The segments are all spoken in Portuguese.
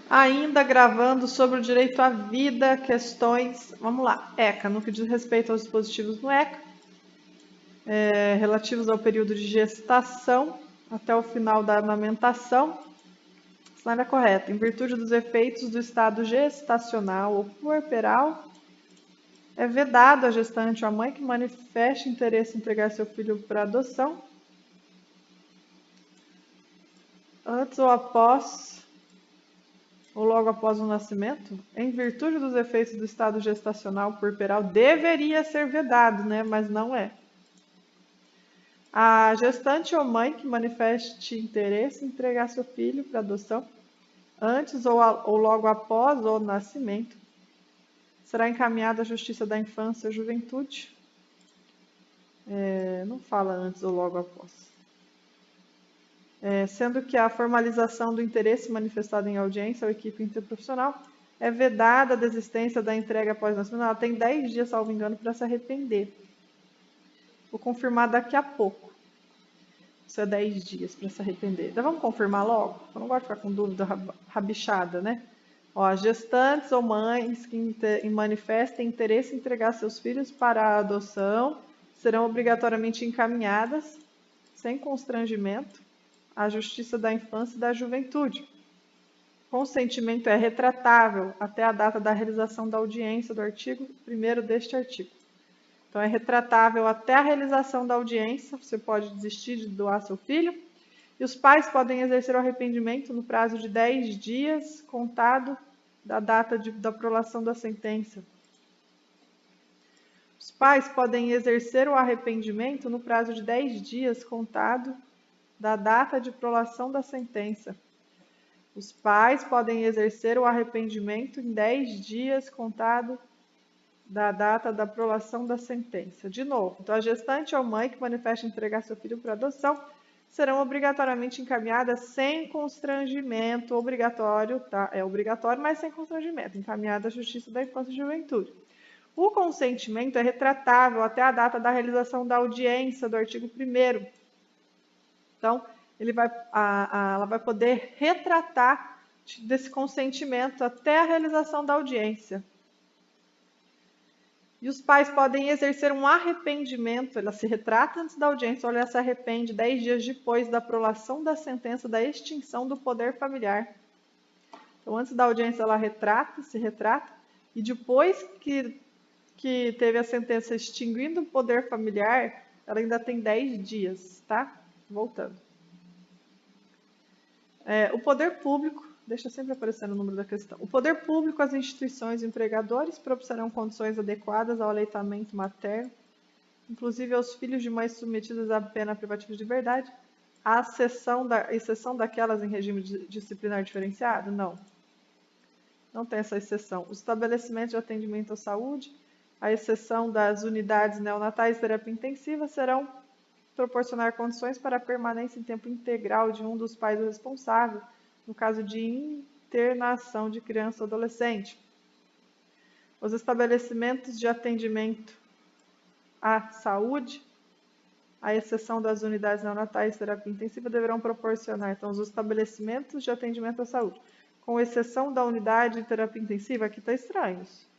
Ainda gravando sobre o direito à vida, questões. Vamos lá. ECA, no que diz respeito aos dispositivos no ECA, relativos ao período de gestação até o final da amamentação. Slide correto. Em virtude dos efeitos do estado gestacional ou puerperal, é vedado à gestante ou à mãe que manifeste interesse em entregar seu filho para adoção antes ou após ou logo após o nascimento, em virtude dos efeitos do estado gestacional puerperal, deveria ser vedado, né? Mas não é. A gestante ou mãe que manifeste interesse em entregar seu filho para adoção antes ou logo após o nascimento será encaminhada à Justiça da Infância e Juventude. Não fala antes ou logo após. Sendo que a formalização do interesse manifestado em audiência ou equipe interprofissional é vedada a desistência da entrega após o nascimento. Ela tem 10 dias, salvo engano, para se arrepender. Vou confirmar daqui a pouco. Isso é 10 dias para se arrepender. Então vamos confirmar logo? Eu não gosto de ficar com dúvida rabichada, né? Ó, gestantes ou mães que manifestem interesse em entregar seus filhos para a adoção serão obrigatoriamente encaminhadas, sem constrangimento, à Justiça da Infância e da Juventude. Consentimento é retratável até a data da realização da audiência do artigo 1º deste artigo. Então, é retratável até a realização da audiência, você pode desistir de doar seu filho, e os pais podem exercer o arrependimento no prazo de 10 dias, contado da data da prolação da sentença. Os pais podem exercer o arrependimento no prazo de 10 dias, contado da data de prolação da sentença. Os pais podem exercer o arrependimento em 10 dias, contado da data da prolação da sentença. De novo, então a gestante ou mãe que manifeste entregar seu filho para adoção serão obrigatoriamente encaminhadas sem constrangimento, obrigatório, tá? É obrigatório, mas sem constrangimento, encaminhada à Justiça da Infância e Juventude. O consentimento é retratável até a data da realização da audiência do artigo 1º. Então, ela vai poder retratar desse consentimento até a realização da audiência. E os pais podem exercer um arrependimento, ela se retrata antes da audiência, ou ela se arrepende 10 dias depois da prolação da sentença da extinção do poder familiar. Então, antes da audiência, ela se retrata, e depois que teve a sentença extinguindo o poder familiar, ela ainda tem 10 dias, tá? Voltando. O poder público, deixa sempre aparecer o número da questão. O poder público, as instituições e empregadores proporcionarão condições adequadas ao aleitamento materno, inclusive aos filhos de mães submetidas à pena privativa de liberdade, à exceção daquelas em regime disciplinar diferenciado? Não. Não tem essa exceção. Os estabelecimentos de atendimento à saúde, à exceção das unidades neonatais de terapia intensiva, serão proporcionar condições para a permanência em tempo integral de um dos pais responsável, no caso de internação de criança ou adolescente. Os estabelecimentos de atendimento à saúde, à exceção das unidades neonatais de terapia intensiva, deverão proporcionar, então, os estabelecimentos de atendimento à saúde, com exceção da unidade de terapia intensiva, aqui está estranho isso.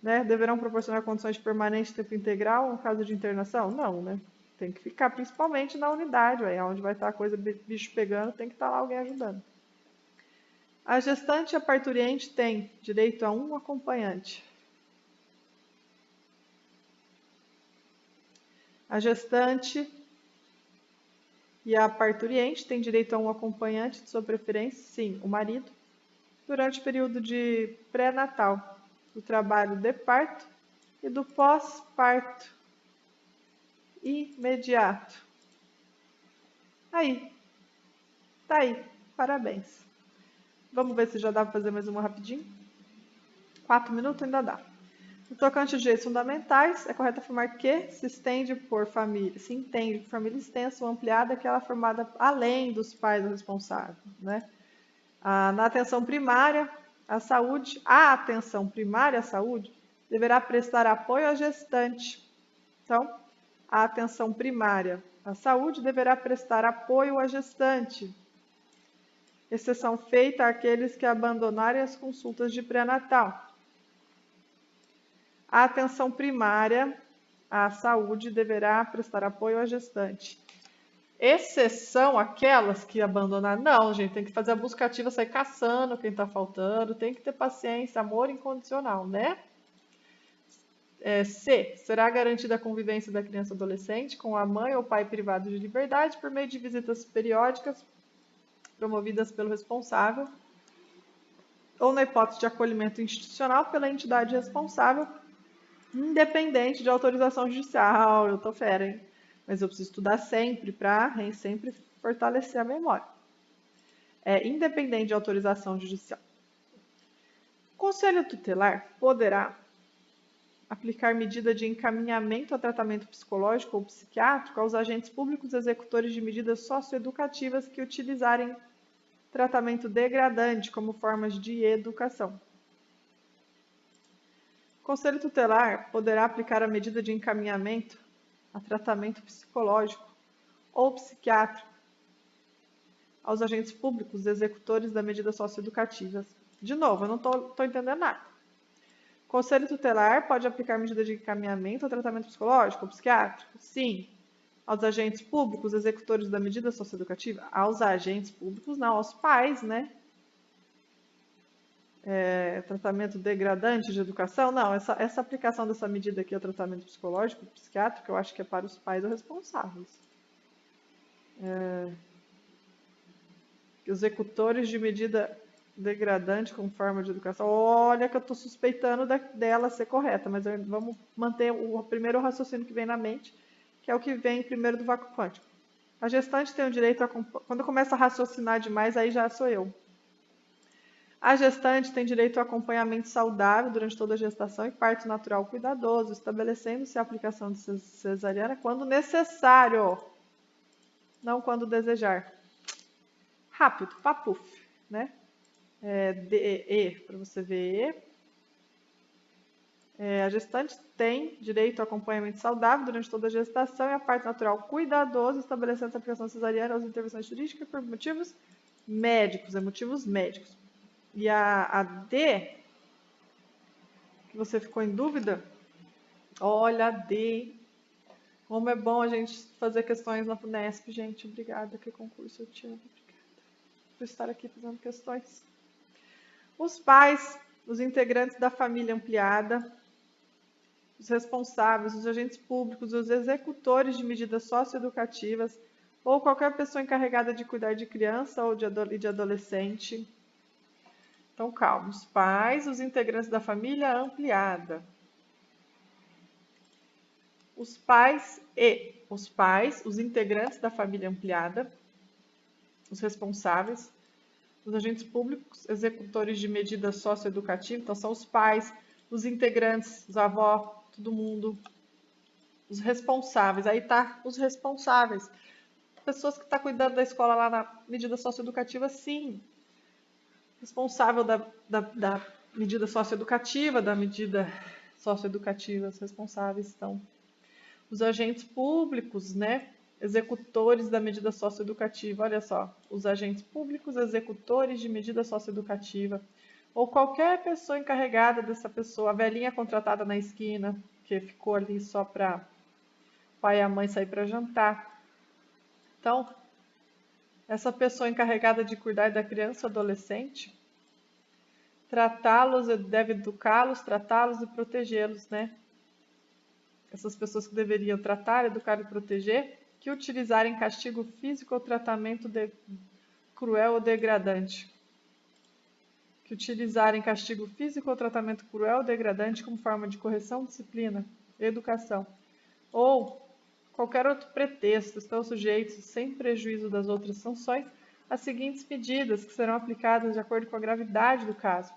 Né? Deverão proporcionar condições de permanente em tempo integral no caso de internação? Não, né? Tem que ficar principalmente na unidade, onde vai estar a coisa bicho pegando, tem que estar lá alguém ajudando. A gestante e a parturiente têm direito a um acompanhante. A gestante e a parturiente têm direito a um acompanhante de sua preferência, sim, o marido, durante o período de pré-natal, do trabalho de parto e do pós-parto imediato. Aí, tá aí, parabéns. Vamos ver se já dá para fazer mais uma rapidinho? 4 minutos ainda dá. No tocante aos direitos fundamentais, é correto afirmar que se entende por família extensa ou ampliada, aquela formada além dos pais responsáveis, né? Na atenção primária à saúde, a atenção primária à saúde deverá prestar apoio à gestante. Então, a atenção primária à saúde deverá prestar apoio à gestante. exceção feita àqueles que abandonarem as consultas de pré-natal. A atenção primária à saúde deverá prestar apoio à gestante. Exceção aquelas que abandonaram. Não, gente, tem que fazer a busca ativa, sair caçando quem está faltando, tem que ter paciência, amor incondicional, né? C. Será garantida a convivência da criança ou adolescente com a mãe ou pai privado de liberdade por meio de visitas periódicas promovidas pelo responsável ou, na hipótese de acolhimento institucional, pela entidade responsável, independente de autorização judicial. Eu tô fera, hein? Mas eu preciso estudar sempre para sempre fortalecer a memória. Independente de autorização judicial. O Conselho Tutelar poderá aplicar medida de encaminhamento a tratamento psicológico ou psiquiátrico aos agentes públicos executores de medidas socioeducativas que utilizarem tratamento degradante como formas de educação. O Conselho Tutelar poderá aplicar a medida de encaminhamento a tratamento psicológico ou psiquiátrico aos agentes públicos executores das medidas socioeducativas. De novo, eu não estou entendendo nada. O Conselho Tutelar pode aplicar medida de encaminhamento ao tratamento psicológico ou psiquiátrico? Sim. Aos agentes públicos executores da medida socioeducativa? Aos agentes públicos, não, aos pais, né? Tratamento degradante de educação? Não, essa aplicação dessa medida aqui ao tratamento psicológico, psiquiátrico, eu acho que é para os pais ou responsáveis. Executores de medida degradante como forma de educação. Olha que eu estou suspeitando dela ser correta, mas vamos manter o primeiro raciocínio que vem na mente, que é o que vem primeiro do vácuo quântico. A gestante tem o direito a... Quando começa a raciocinar demais, aí já sou eu. A gestante tem direito ao acompanhamento saudável durante toda a gestação e parto natural cuidadoso, estabelecendo-se a aplicação de cesariana quando necessário, não quando desejar. Rápido, papuf, né? Para você ver. A gestante tem direito ao acompanhamento saudável durante toda a gestação e a parto natural cuidadoso, estabelecendo a aplicação cesariana às intervenções cirúrgicas por motivos médicos, motivos médicos. E a D, que você ficou em dúvida, olha a D, como é bom a gente fazer questões na FUNESP, gente, obrigada, que concurso eu te amo, obrigada por estar aqui fazendo questões. Os pais, os integrantes da família ampliada, os responsáveis, os agentes públicos, os executores de medidas socioeducativas ou qualquer pessoa encarregada de cuidar de criança ou de adolescente. Então, calma. Os pais, os integrantes da família ampliada. Os pais, os integrantes da família ampliada, os responsáveis, os agentes públicos, executores de medidas socioeducativas, então são os pais, os integrantes, os avós, todo mundo, os responsáveis, aí tá os responsáveis, pessoas que estão cuidando da escola lá na medida socioeducativa, sim, responsável da medida socioeducativa, os responsáveis estão os agentes públicos, né? Executores da medida socioeducativa, olha só, os agentes públicos, executores de medida socioeducativa, ou qualquer pessoa encarregada dessa pessoa, a velhinha contratada na esquina, que ficou ali só para o pai e a mãe sair para jantar. Então, essa pessoa encarregada de cuidar da criança ou adolescente, tratá-los, deve educá-los, tratá-los e protegê-los, né? Essas pessoas que deveriam tratar, educar e proteger, que utilizarem castigo físico ou tratamento cruel ou degradante. Que utilizarem castigo físico ou tratamento cruel ou degradante como forma de correção, disciplina, educação. Ou qualquer outro pretexto, estão sujeitos, sem prejuízo das outras sanções, às seguintes medidas que serão aplicadas de acordo com a gravidade do caso.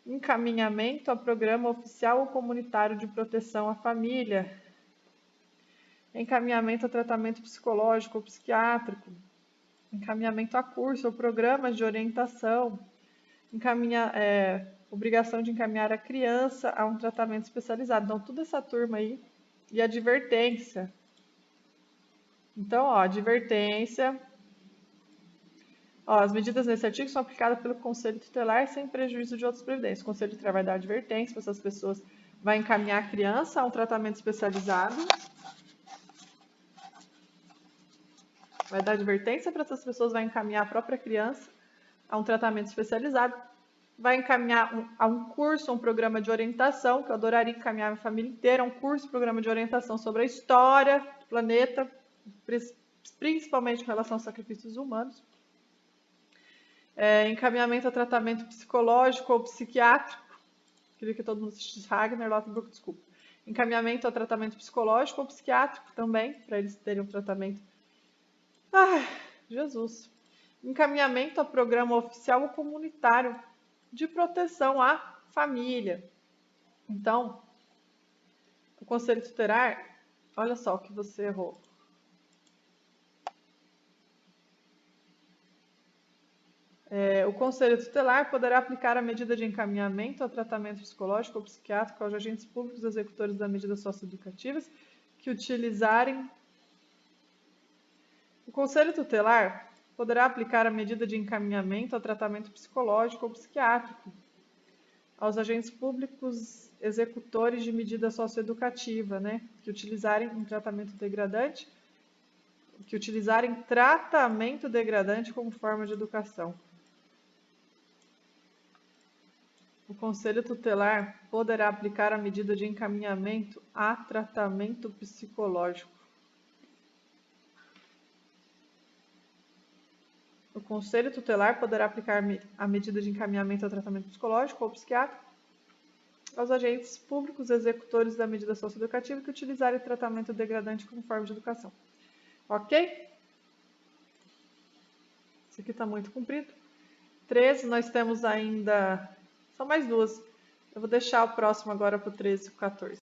Encaminhamento a programa oficial ou comunitário de proteção à família. Encaminhamento a tratamento psicológico ou psiquiátrico. Encaminhamento a curso ou programas de orientação. Obrigação de encaminhar a criança a um tratamento especializado. Então, toda essa turma aí. E advertência. Então, ó, advertência. Ó, as medidas nesse artigo são aplicadas pelo Conselho Tutelar sem prejuízo de outras previdências. O Conselho Tutelar vai dar advertência para essas pessoas, vai encaminhar a criança a um tratamento especializado. Vai dar advertência para essas pessoas, vai encaminhar a própria criança a um tratamento especializado. Vai encaminhar a um curso, um programa de orientação, que eu adoraria encaminhar a minha família inteira, um curso, programa de orientação sobre a história do planeta, principalmente com relação aos sacrifícios humanos. Encaminhamento a tratamento psicológico ou psiquiátrico. Queria que todo mundo assistisse Ragnar Lothbrok, desculpa. Encaminhamento a tratamento psicológico ou psiquiátrico também, para eles terem um tratamento. Ai, Jesus. Encaminhamento a programa oficial ou comunitário de proteção à família. Então, o Conselho Tutelar, olha só o que você errou. O Conselho Tutelar poderá aplicar a medida de encaminhamento ao tratamento psicológico ou psiquiátrico aos agentes públicos executores das medidas socioeducativas que utilizarem. O Conselho Tutelar poderá aplicar a medida de encaminhamento ao tratamento psicológico ou psiquiátrico aos agentes públicos executores de medida socioeducativa, né, que utilizarem um tratamento degradante, como forma de educação. O Conselho Tutelar poderá aplicar a medida de encaminhamento a tratamento psicológico. O Conselho Tutelar poderá aplicar a medida de encaminhamento a tratamento psicológico ou psiquiátrico aos agentes públicos executores da medida socioeducativa que utilizarem tratamento degradante como forma de educação. Ok? Isso aqui está muito comprido. 13, nós temos ainda... São mais duas. Eu vou deixar o próximo agora para o 13 e o 14.